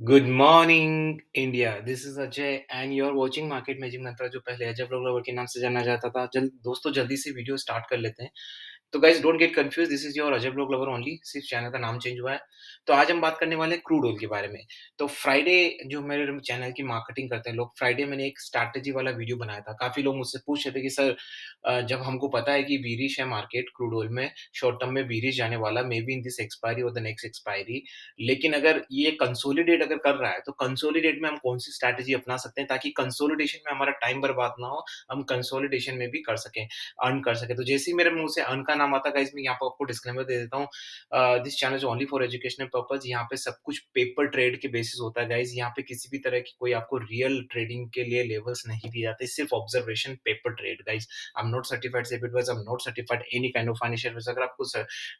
Good morning India. This is Ajay and you are watching market magic mantra, जो पहले Ajay blogger के नाम से जाना जाता था। दोस्तों जल्दी से वीडियो स्टार्ट कर लेते हैं। तो guys don't get confuse, this is your Ajay blog lover only, सिर्फ चैनल का नाम चेंज हुआ है। तो आज हम बात करने वाले हैं क्रूड ऑयल के बारे में। तो फ्राइडे जो मेरे चैनल की मार्केटिंग करते हैं लोग, फ्राइडे मैंने एक स्ट्रैटेजी वाला वीडियो बनाया था। काफी लोग मुझसे पूछ रहे थे कि सर, जब हमको पता है कि बीरिश है मार्केट क्रूड ऑयल में, शॉर्ट टर्म में बीरिश जाने वाला, may be in this expiry और द नेक्स्ट एक्सपायरी, लेकिन अगर ये कंसोलिडेट अगर कर रहा है तो कंसोलिडेट में हम कौन सी स्ट्रैटेजी अपना सकते हैं ताकि कंसोलिडेशन में हमारा टाइम बर्बाद ना हो, हम कंसोलिडेशन में भी कर सकें, अर्न कर सकें। तो जैसे ही मेरे मुंह से अर्न का नाम आता है गाइस, मैं यहाँ पर आपको डिस्क्लेमर दे देता हूँ। This channel is only for educational purpose. यहाँ पे सब कुछ पेपर ट्रेड के बेसिस होता है गाइस। यहाँ पे किसी भी तरह की कोई आपको रियल ट्रेडिंग के लिए लेवल्स नहीं दिए जाते, सिर्फ observation paper trade guys. I am not certified SEBI advisor, I am not certified any kind of financial advisor. अगर आपको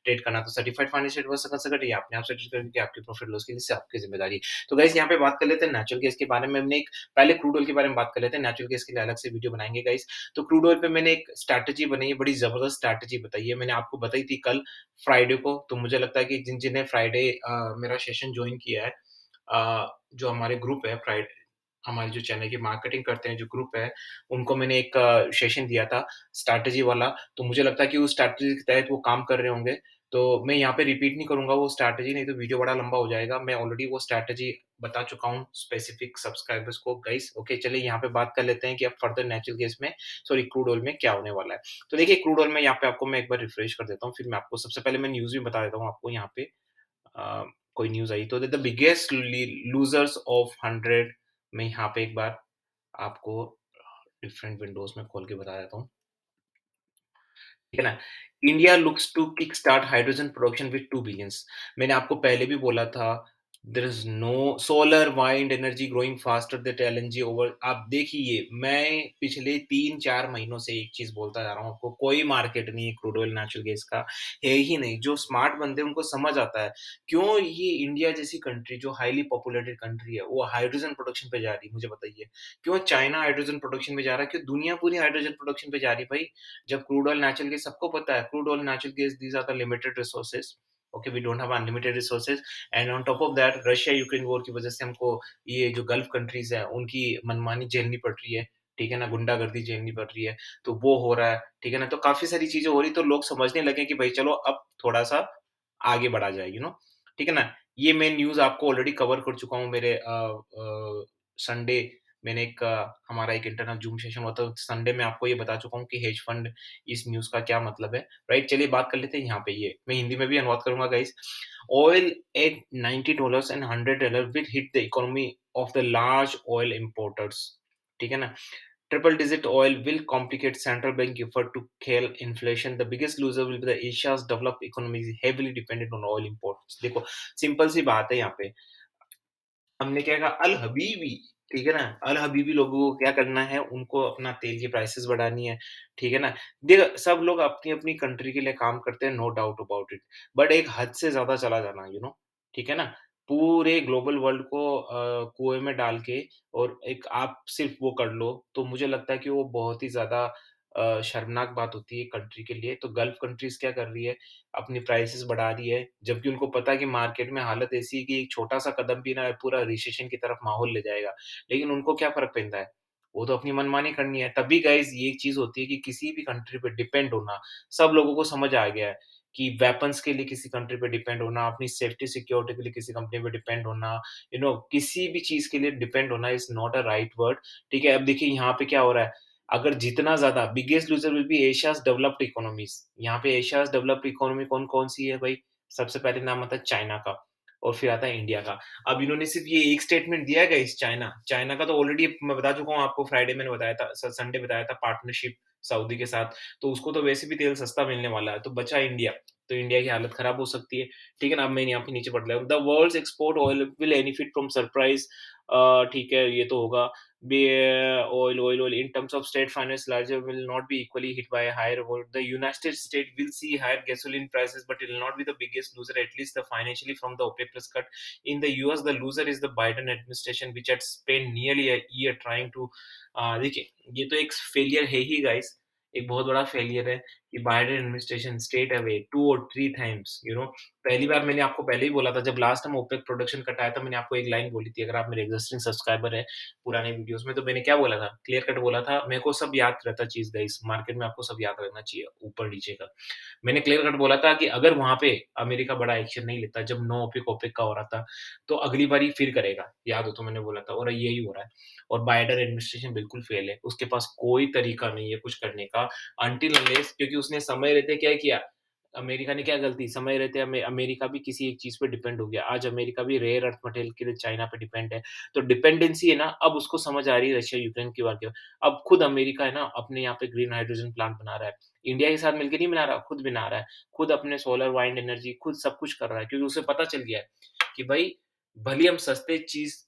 ट्रेड करना तो सर्टिफाइड फाइनेंशियल एडवाइजर कर सकते हैं, अपने आप से ट्रेड करके आपकी प्रॉफिट लॉस की जिससे आपकी जिम्मेदारी है। तो गाइस यहाँ पे बात कर लेते हैं नेचुरल गैस के बारे में। हमने एक पहले क्रूड ऑयल के बारे में बात कर लेते हैं, नेचुरल गैस के लिए अलग से वीडियो बनाएंगे गाइस। तो क्रूड ऑयल पे मैंने एक स्ट्रैटेजी बनाई है, बड़ी जबरदस्त स्ट्रैटेजी बताई है। मैंने आपको बताई थी कल फ्राइडे को। तो मुझे लगता है कि जिन जिन्हें फ्राइडे मेरा सेशन ज्वाइन किया है, जो हमारे ग्रुप है फ्राइडे, हमारे जो चैनल की मार्केटिंग करते हैं जो ग्रुप है, उनको मैंने एक सेशन दिया था स्ट्रैटेजी वाला। तो मुझे लगता है कि उस स्ट्रैटेजी के तहत वो काम कर रहे होंगे। तो मैं यहाँ पे रिपीट नहीं करूँगा वो स्ट्रैटेजी, नहीं तो वीडियो बड़ा लंबा हो जाएगा। मैं ऑलरेडी वो स्ट्रैटेजी बता चुका हूँ स्पेसिफिक सब्सक्राइबर्स को गाइस। ओके, चलिए यहाँ पे बात कर लेते हैं कि अब फर्दर नेचुरल गैस में, सॉरी क्रूड ऑयल में क्या होने वाला है। तो देखिए क्रूड ऑयल में यहाँ पे आपको मैं एक बार रिफ्रेश कर देता हूँ, फिर मैं आपको सबसे पहले मैं न्यूज़ भी बता देता हूँ आपको यहाँ पे। अ, कोई न्यूज़ आई तो द बिगेस्ट लूजर्स ऑफ 100, मैं यहाँ पे एक बार आपको डिफरेंट विंडोज़ में खोल के बता देता हूँ। ठीक है ना? India looks to kick start hydrogen production with 2 billions. मैंने आपको पहले भी बोला था, there is no solar wind energy growing faster than LNG over. आप देखिए, मैं पिछले 3-4 महीनों से एक चीज़ बोलता जा रहा हूँ आपको, कोई मार्केट नहीं है क्रूड ऑयल नेचुरल गैस का, है ही नहीं। जो स्मार्ट बंदे हैं उनको समझ आता है, क्यों ये इंडिया जैसी कंट्री जो हाइली पॉपुलेटेड कंट्री है, वो हाइड्रोजन प्रोडक्शन पे जा रही है, मुझे बताइए। क्यों चाइना हाइड्रोजन प्रोडक्शन पे जा रहा है? क्यों दुनिया पूरी हाइड्रोजन प्रोडक्शन पे जा रही है भाई? जब क्रूड ऑयल नेचुरल गैस, सबको पता है crude oil natural gas, these are the limited resources. Okay, we don't have unlimited resources. And on top of that, Russia Ukraine war की वजह से हमको ये जो गल्फ कंट्रीज है उनकी मनमानी झेलनी पड़ रही है। ठीक है ना, गुंडागर्दी झेलनी पड़ रही है। तो वो हो रहा है। ठीक है ना, तो काफी सारी चीजें हो रही, तो लोग समझने लगे कि भाई चलो अब थोड़ा सा आगे बढ़ा जाए, ठीक है ना। ये मैं न्यूज आपको ऑलरेडी कवर कर चुका हूँ मेरे संडे। मैंने एक हमारा एक इंटरनल जूम सेशन हुआ था संडे में, आपको ये बता चुका हूँ कि हेज फंड इस न्यूज़ का क्या मतलब है, राइट? चलिए बात कर लेते हैं यहाँ पे, ये मैं हिंदी में भी अनुवाद करूँगा guys. Oil eight $90 and $100 will hit the economy of the large oil importers. ठीक है ना? Triple digit oil will complicate central bank effort to kill inflation. The biggest loser will be the Asia's developed economies heavily dependent on oil imports. देखो, simple सी बात है यहाँ पे। हमने क्या कहा, अल हबीबी, ठीक है ना? अल हबीबी लोगों को क्या करना है, उनको अपना तेल की प्राइसेस बढ़ानी है, ठीक है ना? देखो, सब लोग अपनी-अपनी कंट्री के लिए काम करते हैं, no doubt about it. But एक हद से ज़्यादा चला जाना, ठीक है ना? पूरे ग्लोबल वर्ल्ड को कुएँ में डाल के और एक आप सिर्फ़ वो कर लो, तो मुझे लगता है कि वो बहुत ही ज़्यादा शर्मनाक बात होती है कंट्री के लिए। तो गल्फ़ कंट्रीज़ क्या कर रही है, अपनी प्राइसेस बढ़ा रही है, जबकि उनको पता है कि मार्केट में हालत ऐसी है कि एक छोटा-सा कदम भी ना पूरा रिसेशन की तरफ माहौल ले जाएगा। लेकिन उनको क्या फ़र्क पैंदा है? वो तो अपनी मनमानी करनी है। तभी गाइज़ ये चीज़ होती है कि किसी भी कंट्री पे डिपेंड होना, सब लोगों को समझ आ गया है कि वेपन्स के लिए किसी कंट्री पे डिपेंड होना, अपनी सेफ्टी सिक्योरिटी के लिए किसी कंपनी पे डिपेंड होना, किसी भी चीज़ के लिए डिपेंड होना is not a right word. ठीक है? अब देखिए यहाँ पे क्या हो रहा है, अगर जितना ज़्यादा, biggest loser will be Asia's developed economies. यहाँ पे एशियाज़ डेवलप्ड इकोनॉमी कौन-कौन सी है भाई? सबसे पहले नाम आता है चाइना का और फिर आता है इंडिया का। अब इन्होंने सिर्फ़ ये एक स्टेटमेंट दिया है गाइस, चाइना। चाइना का तो ऑलरेडी मैं बता चुका हूँ आपको, फ्राइडे मैंने बताया था, संडे बताया था, पार्टनरशिप सऊदी के साथ। तो उसको तो वैसे भी तेल सस्ता मिलने वाला है, तो बचा इंडिया। तो इंडिया की हालत खराब हो सकती है। ठीक है ना? अब मैं यहाँ पे नीचे पढ़ रहा हूँ। The world's export oil will benefit from surprise. ठीक है, ये तो होगा। be oil in terms of state finance larger will not be equally hit by a higher vol. The United States will see higher gasoline prices, but it will not be the biggest loser, at least the financially, from the OPEC plus cut. In the US, the loser is the Biden administration, which had spent nearly a year trying to देखिए, ये तो एक failure है ही guys, एक बहुत बड़ा failure है कि बाइडेन एडमिनिस्ट्रेशन स्ट्रेट अवे 2 और 3 टाइम्स पहली बार मैंने आपको पहले ही बोला था जब last time OPEC production cut आया था मैंने आपको एक लाइन बोली थी अगर आप मेरे एक्जिस्टिंग सब्सक्राइबर हैं पुराने वीडियोस में तो मैंने क्या बोला था? क्लियर कट बोला था मेरे को सब याद रहता चीज़ गाइस मार्केट में आपको सब याद रखना चाहिए ऊपर-नीचे का। मैंने क्लियर कट बोला था कि अगर वहाँ पे अमेरिका बड़ा एक्शन नहीं लेता जब नो ओपेक ओपेक का हो रहा था, तो अगली बारी फिर करेगा। याद हो तो मैंने बोला था और यही हो रहा है। और बाइडेन एडमिनिस्ट्रेशन बिल्कुल फेल है। उसके पास कोई तरीका नहीं है कुछ करने का अनटिल अनलेस क्योंकि उसने समय रहते क्या किया? अमेरिका ने क्या गलती समय रहते अमेरिका भी किसी एक चीज़ पे डिपेंड हो गया। आज अमेरिका भी रेयर अर्थ मटेरियल के लिए चाइना पे डिपेंड है। तो डिपेंडेंसी है ना अब उसको समझ आ रही है रशिया यूक्रेन की बात के अब खुद अमेरिका है ना अपने यहाँ पे ग्रीन हाइड्रोजन प्लांट बना रहा है। इंडिया के साथ मिलके नहीं बना रहा, खुद बना रहा है। खुद अपने सोलर वाइंड एनर्जी खुद सब कुछ कर रहा है क्योंकि उसे पता चल गया है कि भाई भले ही हम सस्ते चीज़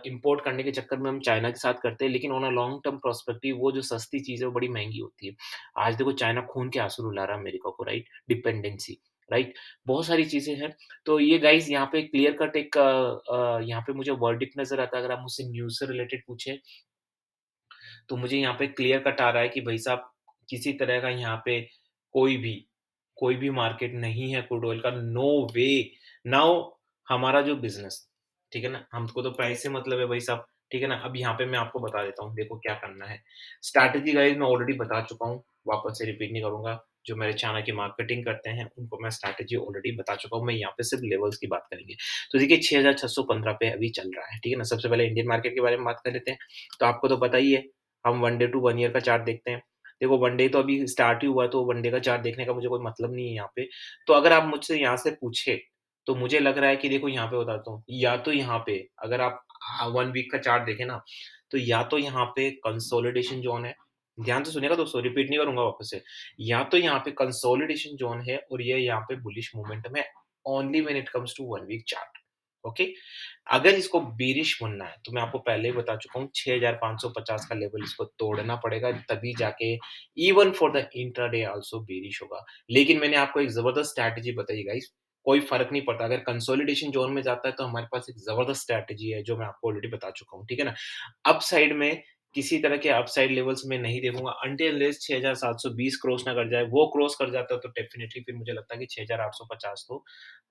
इम्पोर्ट करने के चक्कर में हम चाइना के साथ करते हैं, लेकिन on a long term perspective वो जो सस्ती चीज़ है, वो बड़ी महँगी होती है। आज देखो चाइना खून के आँसू रुला रहा है अमेरिका को राइट? Dependency, right? बहुत सारी चीज़ें हैं। तो ये गाइज़ यहाँ पे क्लियर कट एक यहाँ पे मुझे वर्डिक्ट नज़र आता है अगर आप मुझसे न्यूज़ से रिलेटेड पूछें तो मुझे यहाँ पे क्लियर कट आ रहा है कि भाई साहब किसी तरह का यहाँ पे कोई भी कोई भी मार्केट नहीं है क्रूड ऑयल का, नो वे। नाउ हमारा जो बिज़नेस, ठीक है ना? हमको तो प्राइस से मतलब है भाई साहब, ठीक है ना? अब यहाँ पे मैं आपको बता देता हूँ, देखो क्या करना है। स्ट्रैटेजी गाइस मैं ऑलरेडी बता चुका हूँ, वापस से रिपीट नहीं करूँगा। जो मेरे चैनल की मार्केटिंग करते हैं, उनको मैं स्ट्रैटेजी ऑलरेडी बता चुका हूँ, मैं यहाँ पे सिर्फ लेवल्स की बात करेंगे। तो देखिए 6615 पे अभी चल रहा है, ठीक है ना? सबसे पहले इंडियन मार्केट के बारे में बात कर लेते हैं। तो आपको तो पता ही है, हम 1 डे टू 1 ईयर का चार्ट देखते हैं। देखो 1 डे तो अभी स्टार्ट ही हुआ है, तो 1 डे का चार्ट देखने का मुझे कोई मतलब नहीं है यहाँ पे। तो अगर आप मुझसे यहाँ से पूछे, तो मुझे लग रहा है कि देखो यहाँ पे बताता हूँ, या तो यहाँ पे अगर आप 1 वीक का चार्ट देखें ना, तो या तो यहाँ पे कंसोलिडेशन ज़ोन है, ध्यान से सुनिएगा दोस्तों, रिपीट नहीं करूँगा वापस से। या तो यहाँ पे कंसोलिडेशन ज़ोन है और ये यहाँ पे बुलिश मोमेंटम है, only when it comes to 1 week chart, okay? अगर इसको बेरिश बनना है, तो मैं आपको पहले ही बता चुका हूँ 6550 का लेवल इसको तोड़ना पड़ेगा तभी जाके even for the intraday also bearish होगा। लेकिन मैंने आपको एक ज़बरदस्त स्ट्रैटेजी बताई गाइस, कोई फ़र्क नहीं पड़ता अगर कंसोलिडेशन ज़ोन में जाता है तो हमारे पास एक ज़बरदस्त स्ट्रैटेजी है जो मैं आपको ऑलरेडी बता चुका हूँ, ठीक है ना? अपसाइड में किसी तरह के अपसाइड लेवल्स में नहीं देखूँगा अनटिल अनलेस 6720 क्रॉस ना कर जाए, वो क्रॉस कर जाता है तो डेफिनिटली फिर मुझे लगता है कि 6850 तो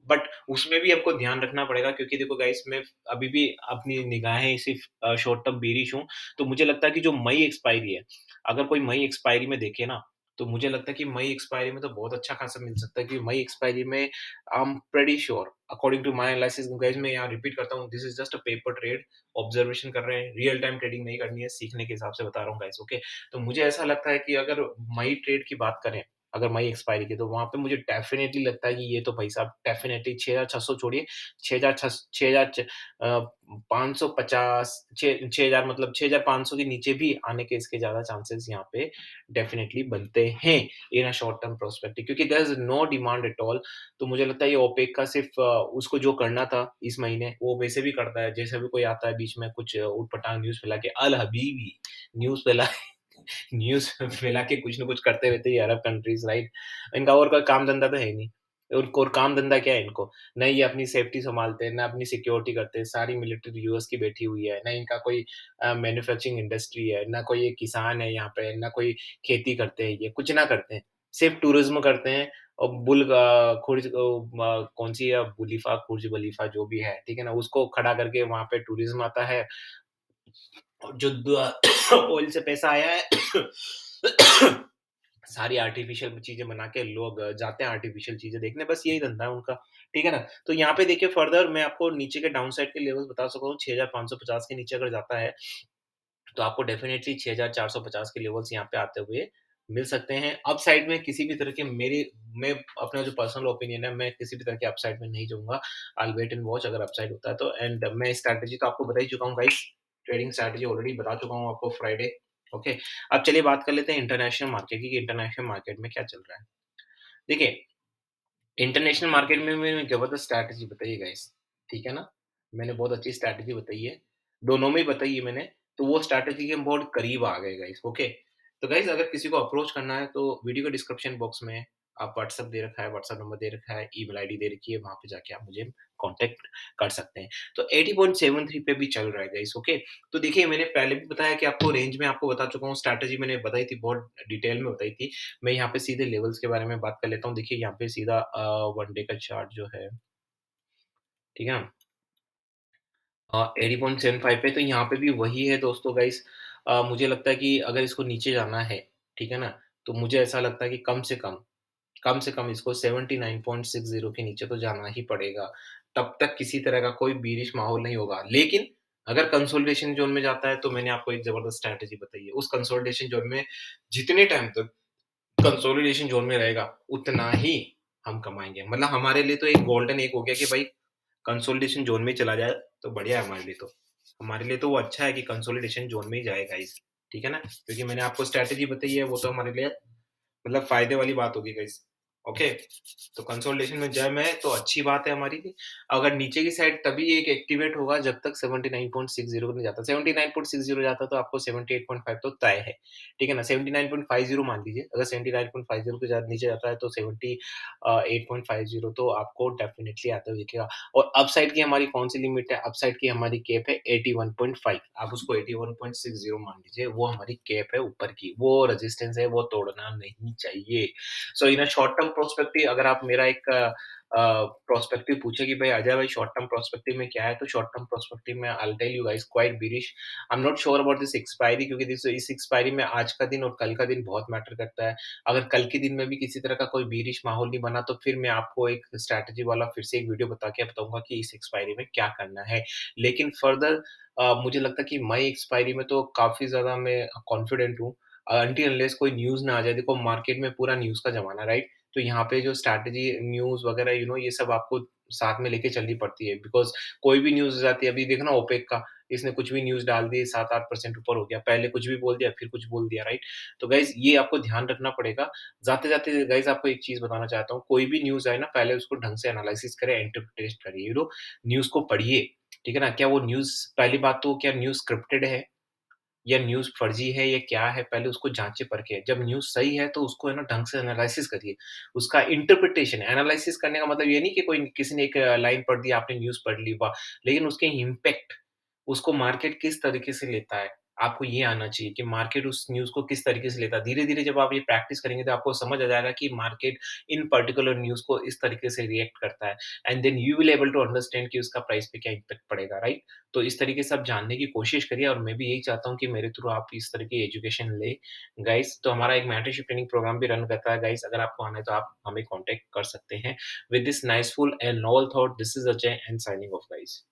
बट उसमें भी हमको ध्यान रखना पड़ेगा क्योंकि देखो गाइस मैं अभी भी अपनी निगाहें सिर्फ़ शॉर्ट टर्म बेयरिश हूँ, तो मुझे लगता है कि जो मई एक्सपायरी है, अगर कोई मई एक्सपायरी में देखे ना, तो मुझे लगता है कि मई एक्सपायरी में तो बहुत अच्छा खासा मिल सकता है क्योंकि मई एक्सपायरी में I am pretty sure according to my analysis guys मैं यहाँ रिपीट करता हूँ, this is just a paper trade, observation कर रहे हैं, रियल टाइम ट्रेडिंग नहीं करनी है, सीखने के हिसाब से बता रहा हूँ गाइस, ओके? तो मुझे ऐसा लगता है कि अगर मई ट्रेड की बात करें, अगर मई एक्सपायरी की, तो वहाँ पे मुझे डेफ़िनेटली लगता है कि ये तो भाई साहब डेफ़िनेटली 6600 छोड़िए, 6000 550 6 6000 मतलब 6500 के नीचे भी आने के इसके ज़्यादा चांसेस यहाँ पे डेफ़िनेटली बनते हैं, in a short term perspective क्योंकि there is no demand at all. तो मुझे लगता है ये ओपेक का सिर्फ़ उसको जो करना था इस महीने, वो वैसे भी करता है। जैसे भी कोई आता है बीच में कुछ ऊट-पटांग न्यूज़ फैला के, अल हबीबी न्यूज़ फैला न्यूज़ फैला के कुछ न कुछ करते रहते हैं ये अरब कंट्रीज़ राइट। इनका और कोई काम-धंधा तो है ही नहीं। उनको और काम-धंधा क्या है इनको? ना ये अपनी सेफ्टी सँभालते हैं, ना अपनी सिक्योरिटी करते हैं, सारी मिलिट्री यूएस की बैठी हुई है, ना इनका कोई मैन्युफैक्चरिंग इंडस्ट्री है, ना कोई एक किसान है यहाँ पे, ना कोई खेती करते हैं ये, कुछ ना करते हैं। सिर्फ़ टूरिज़्म करते हैं और कौन-सी है बुलीफा, खुर्ज बलीफा जो भी है, ठीक है ना? उसको खड़ा करके वहाँ पे टूरिज़्म आता है और जो द ऑयल से पैसा आया है सारी आर्टिफ़िशियल चीज़ें बना के लोग जाते हैं आर्टिफ़िशियल चीज़ें देखने, बस यही धंधा है उनका, ठीक है ना? तो यहाँ पे देखिए फर्दर मैं आपको नीचे के डाउन साइड के लेवल्स बता सकता हूँ, 6550 के नीचे अगर जाता है, तो आपको डेफ़िनेटली 6450 के लेवल्स यहाँ पे आते हुए मिल सकते हैं। अपसाइड में किसी भी तरह के मैं अपना जो पर्सनल ओपिनियन है, मैं किसी भी तरह के अपसाइड में नहीं जाऊँगा। I will wait and watch अगर अपसाइड होता है तो एंड मैं स्ट्रैटेजी तो आपको बता ही चुका हूँ गाइस, ट्रेडिंग स्ट्रैटेजी ऑलरेडी बता चुका हूँ आपको फ्राइडे, ओके। अब चलिए बात कर लेते हैं इंटरनेशनल मार्केट की, कि इंटरनेशनल मार्केट में क्या चल रहा है। देखिए, इंटरनेशनल मार्केट में मैंने ज़बरदस्त स्ट्रैटेजी बताई है गाइस, ठीक है ना? मैंने बहुत अच्छी स्ट्रैटेजी बताई है, दोनों में ही बताई है मैंने, तो वो स्ट्रैटेजी के हम बहुत करीब आ गए गाइस, ओके? तो गाइस अगर किसी को अप्रोच करना है तो वीडियो के डिस्क्रिप्शन बॉक्स में आप व्हाट्सएप दे रखा है, व्हाट्सएप नंबर दे रखा है, ईमेल आईडी दे रखी है, वहाँ पे जाके आप मुझे कॉन्टैक्ट कर सकते हैं। तो 80.73 पे भी चल रहा है गाइस, ओके। तो देखिए मैंने पहले भी बताया कि आपको रेंज में आपको बता चुका हूँ, स्ट्रैटेजी मैंने बताई थी, बहुत डिटेल में बताई थी। मैं यहाँ पे सीधे लेवल्स के बारे में बात कर लेता हूँ। देखिए यहाँ पे सीधा 1 डे का चार्ट जो है, ठीक है? 80.75 पे, तो यहाँ पे भी वही है दोस्तों गाइस। मुझे लगता है कि अगर इसको नीचे जाना है, ठीक है ना? तो मुझे ऐसा लगता है कि कम से कम इसको 79.60 के नीचे तो जाना ही पड़ेगा। तब तक किसी तरह का कोई बीरिश माहौल नहीं होगा। लेकिन अगर कंसोलिडेशन ज़ोन में जाता है, तो मैंने आपको एक ज़बरदस्त स्ट्रैटेजी बताई है। उस कंसोलिडेशन ज़ोन में जितने टाइम तक कंसोलिडेशन ज़ोन में रहेगा, उतना ही हम कमाएँगे। मतलब हमारे लिए तो एक गोल्डन एक हो गया कि भाई कंसोलिडेशन ज़ोन में चला जाए, तो बढ़िया है हमारे लिए तो। हमारे लिए तो वो अच्छा है कि कंसोलिडेशन ज़ोन में ही जाए गाइस, ठीक है ना? क्योंकि मैंने आपको स्ट्रैटेजी बताई है, वो तो हमारे लिए मतलब फ़ायदे वाली बात होगी गाइस, ओके? तो कंसोलिडेशन में जय में तो अच्छी बात है हमारी लिए। अगर नीचे की साइड तभी एक एक्टिवेट होगा जब तक 79.60 नहीं जाता। 79.60 जाता तो आपको 78.5 तो तय है, ठीक है ना? 79.50 मान लीजिए, अगर 79.50 के नीचे जाता है तो 8.50 तो आपको डेफिनिटली आते हुए दिखेगा। और अपसाइड की हमारी कौन-सी लिमिट है? अपसाइड की हमारी कैप है 81.5, आप उसको 81.60 मान लीजिए, वो हमारी कैप है ऊपर की, वो रेजिस्टेंस है, वो तोड़ना नहीं चाहिए। सो इन अ शॉर्ट टर्म पर्सपेक्टिव अगर आप मेरा एक पर्सपेक्टिव पूछे कि भाई अजय भाई शॉर्ट टर्म पर्सपेक्टिव में क्या है? तो शॉर्ट टर्म पर्सपेक्टिव में I will tell you guys quite bearish. I am not sure about this expiry, क्योंकि दिस इस एक्सपायरी में आज का दिन और कल का दिन बहुत मैटर करता है। अगर कल के दिन में भी किसी तरह का कोई बेयरिश माहौल नहीं बना, तो फिर मैं आपको एक स्ट्रैटेजी वाला फिर से एक वीडियो बता के बताऊँगा कि इस एक्सपायरी में क्या करना है। लेकिन फर्दर मुझे लगता है कि मई एक्सपायरी में तो काफ़ी ज़्यादा मैं कॉन्फिडेंट हूँ। अनटिल अनलेस कोई न्यूज़ ना आ जाए, देखो मार्केट में पूरा न्यूज़ का ज़माना है, राइट? तो यहाँ पे जो स्ट्रैटेजी न्यूज़ वगैरह ये सब आपको साथ में लेके चलनी पड़ती है, बिकॉज़ कोई भी न्यूज़ आ जाती है, अभी देखो ना ओपेक का, इसने कुछ भी न्यूज़ डाल दी, 7-8% ऊपर हो गया, पहले कुछ भी बोल दिया, फिर कुछ बोल दिया, राइट? तो गाइज़ ये आपको ध्यान रखना पड़ेगा। जाते-जाते गाइज़ आपको एक चीज़ बताना चाहता हूँ, कोई भी न्यूज़ आए ना, पहले उसको ढंग से एनालिसिस करें, इंटरप्रिटेशन करिए, न्यूज़ को पढ़िए, ठीक है ना? क्या वो न्यूज़, पहली बात तो क्या न्यूज़ स्क्रिप्टेड है? या न्यूज़ फर्जी है या क्या है, पहले उसको जाँचिए-परखिए। जब न्यूज़ सही है तो उसको है ना ढंग से एनालाइसिस करिए। उसका इंटरप्रिटेशन, एनालाइसिस करने का मतलब ये नहीं कि कोई किसी ने एक लाइन पढ़ दी, आपने न्यूज़ पढ़ ली, वाह! लेकिन उसके इम्पैक्ट, उसको मार्केट किस तरीके से लेता है, आपको ये आना चाहिए कि मार्केट उस न्यूज़ को किस तरीके से लेता है। धीरे-धीरे जब आप ये प्रैक्टिस करेंगे तो आपको समझ आ जाएगा कि मार्केट इन पर्टिकुलर न्यूज़ को इस तरीके से रिएक्ट करता है, and then you will able to understand कि उसका प्राइस पे क्या इम्पैक्ट पड़ेगा, राइट? तो इस तरीके से आप जानने की कोशिश करिए, और मैं भी यही चाहता हूँ कि मेरे थ्रू आप इस तरह की एजुकेशन लें गाइस। तो हमारा एक मेंटरशिप ट्रेनिंग प्रोग्राम भी रन करता है गाइस, अगर आपको आना है तो आप हमें कॉन्टैक्ट कर सकते हैं। With this niceful and novel thought, this is Ajay and signing off guys.